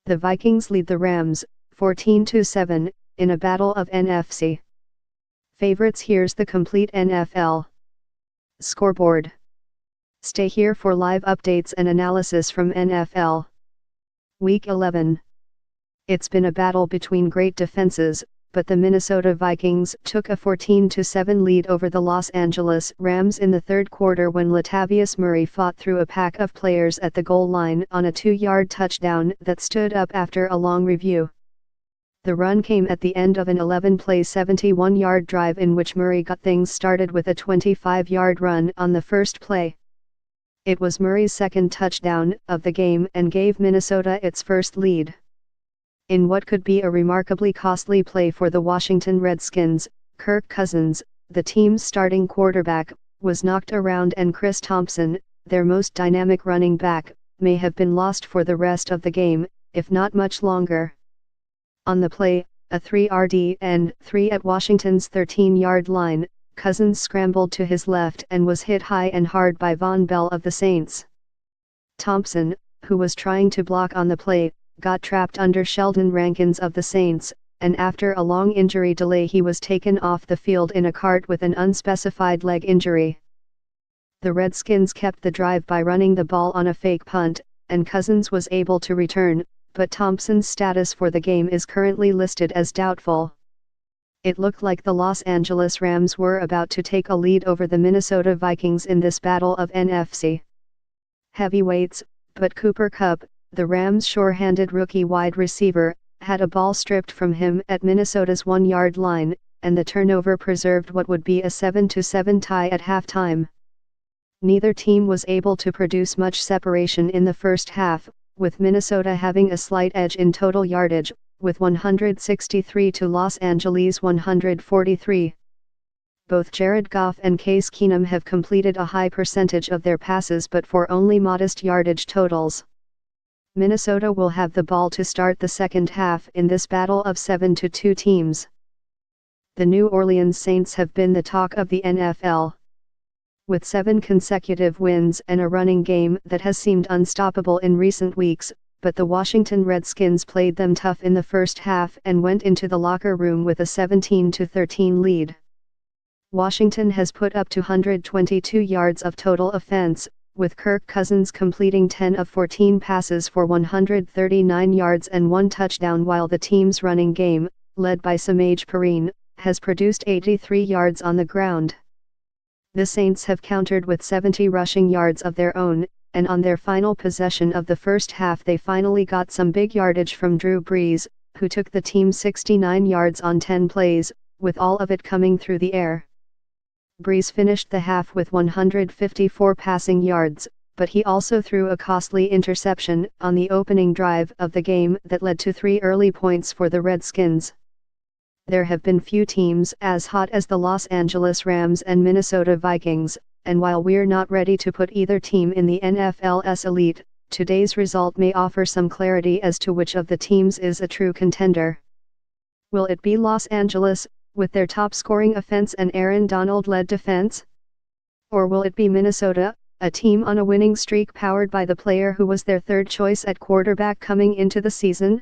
The Vikings lead the Rams, 14-7, in a battle of NFC favorites. Here's the complete N.F.L. scoreboard. Stay here for live updates and analysis from N.F.L. Week 11. It's been a battle between great defenses, but the Minnesota Vikings took a 14-7 lead over the Los Angeles Rams in the third quarter when Latavius Murray fought through a pack of players at the goal line on a 2-yard touchdown that stood up after a long review. The run came at the end of an 11-play 71-yard drive in which Murray got things started with a 25-yard run on the first play. It was Murray's second touchdown of the game and gave Minnesota its first lead. In what could be a remarkably costly play for the Washington Redskins, Kirk Cousins, the team's starting quarterback, was knocked around and Chris Thompson, their most dynamic running back, may have been lost for the rest of the game, if not much longer. On the play, a 3-yard and 3 at Washington's 13-yard line, Cousins scrambled to his left and was hit high and hard by Von Bell of the Saints. Thompson, who was trying to block on the play, got trapped under Sheldon Rankins of the Saints, and after a long injury delay he was taken off the field in a cart with an unspecified leg injury. The Redskins kept the drive by running the ball on a fake punt, and Cousins was able to return, but Thompson's status for the game is currently listed as doubtful. It looked like the Los Angeles Rams were about to take a lead over the Minnesota Vikings in this battle of NFC heavyweights, but Cooper Kupp, the Rams' sure-handed rookie wide receiver, had a ball stripped from him at Minnesota's 1-yard line, and the turnover preserved what would be a 7-7 tie at halftime. Neither team was able to produce much separation in the first half, with Minnesota having a slight edge in total yardage, with 163 to Los Angeles 143. Both Jared Goff and Case Keenum have completed a high percentage of their passes but for only modest yardage totals. Minnesota will have the ball to start the second half in this battle of 7-2 teams. The New Orleans Saints have been the talk of the NFL. With 7 consecutive wins and a running game that has seemed unstoppable in recent weeks, but the Washington Redskins played them tough in the first half and went into the locker room with a 17-13 lead. Washington has put up 222 yards of total offense, with Kirk Cousins completing 10 of 14 passes for 139 yards and 1 touchdown, while the team's running game, led by Samaje Perine, has produced 83 yards on the ground. The Saints have countered with 70 rushing yards of their own, and on their final possession of the first half they finally got some big yardage from Drew Brees, who took the team 69 yards on 10 plays, with all of it coming through the air. Brees finished the half with 154 passing yards, but he also threw a costly interception on the opening drive of the game that led to 3 early points for the Redskins. There have been few teams as hot as the Los Angeles Rams and Minnesota Vikings, and while we're not ready to put either team in the NFL's elite, today's result may offer some clarity as to which of the teams is a true contender. Will it be Los Angeles, with their top-scoring offense and Aaron Donald-led defense? Or will it be Minnesota, a team on a winning streak powered by the player who was their third choice at quarterback coming into the season?